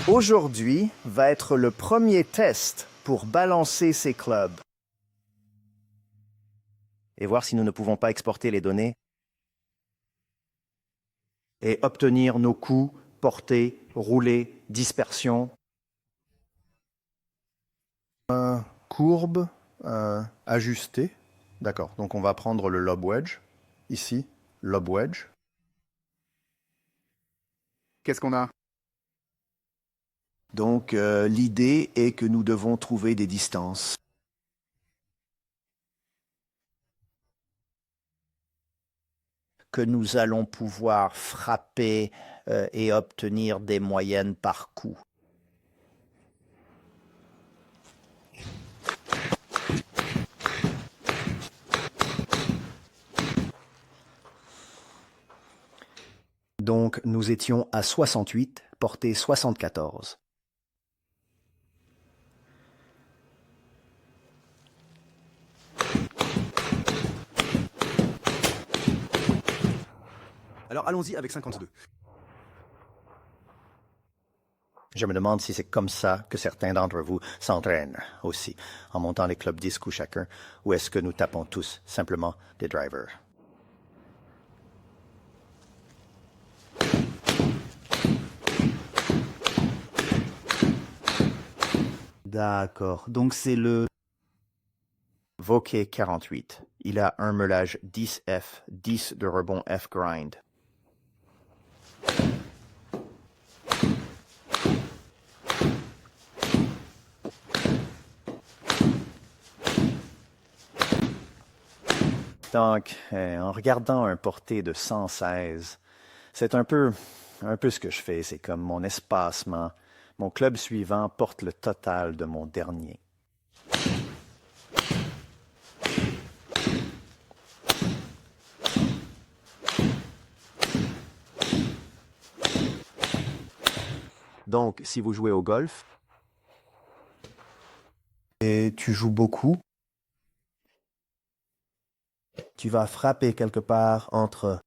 Aujourd'hui va être le premier test pour balancer ces clubs et voir si nous ne pouvons pas exporter les données et obtenir nos coups, portée, roulée, dispersion. Courbe, ajustée. D'accord, donc on va prendre le lob wedge, ici, lob wedge. Qu'est-ce qu'on a? Donc l'idée est que nous devons trouver des distances. Que nous allons pouvoir frapper et obtenir des moyennes par coup. Donc nous étions à 68, portée 74. Alors allons-y avec 52. Je me demande si c'est comme ça que certains d'entre vous s'entraînent aussi, en montant les clubs 10 coups chacun, ou est-ce que nous tapons tous simplement des drivers? D'accord, donc c'est le... Vokey 48. Il a un meulage 10F, 10 de rebond F grind. Donc, en regardant un porté de 116, c'est un peu ce que je fais. C'est comme mon espacement. Mon club suivant porte le total de mon dernier. Donc, si vous jouez au golf, et tu joues beaucoup, tu vas frapper quelque part entre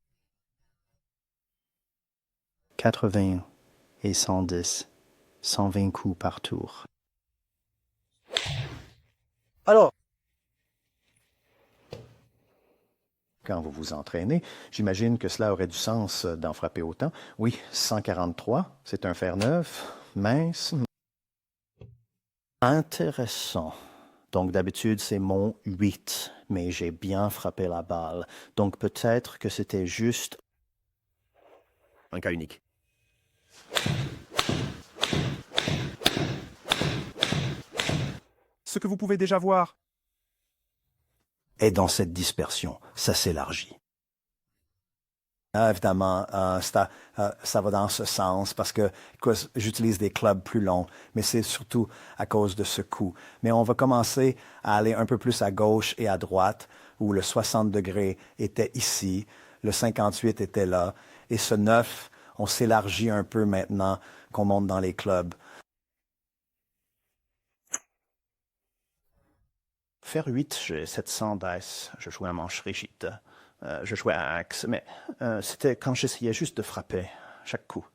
80 et 110, 120 coups par tour. Alors, quand vous vous entraînez, j'imagine que cela aurait du sens d'en frapper autant. Oui, 143, c'est un fer neuf, mince. Intéressant. Donc d'habitude, c'est mon 8, mais j'ai bien frappé la balle. Donc peut-être que c'était juste Un cas unique. Ce que vous pouvez déjà voir. et dans cette dispersion, ça s'élargit. Évidemment, ça va dans ce sens parce que j'utilise des clubs plus longs, mais c'est surtout à cause de ce coup. Mais on va commencer à aller un peu plus à gauche et à droite, où le 60 degrés était ici, le 58 était là, et ce 9, on s'élargit un peu maintenant qu'on monte dans les clubs. Fer 8, j'ai 700 dice, je jouais à manche rigide. Je jouais à axe, mais c'était quand j'essayais juste de frapper chaque coup.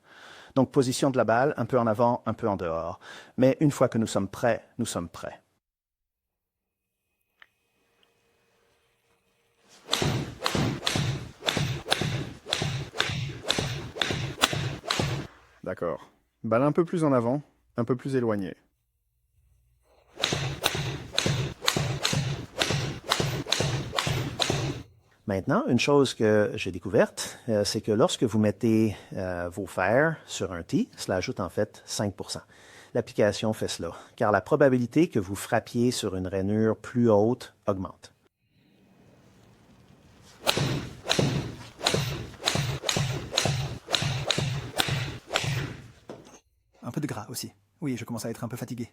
Donc position de la balle, un peu en avant, un peu en dehors. Mais une fois que nous sommes prêts, nous sommes prêts. D'accord. Balle un peu plus en avant, un peu plus éloignée. Maintenant, une chose que j'ai découverte, c'est que lorsque vous mettez vos fers sur un tee, cela ajoute en fait 5%. L'application fait cela, car la probabilité que vous frappiez sur une rainure plus haute augmente. Un peu de gras aussi. Oui, je commence à être un peu fatigué.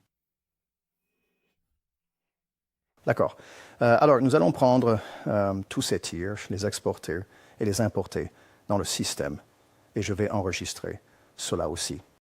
D'accord. Alors, nous allons prendre tous ces tirs, les exporter et les importer dans le système. Et je vais enregistrer cela aussi.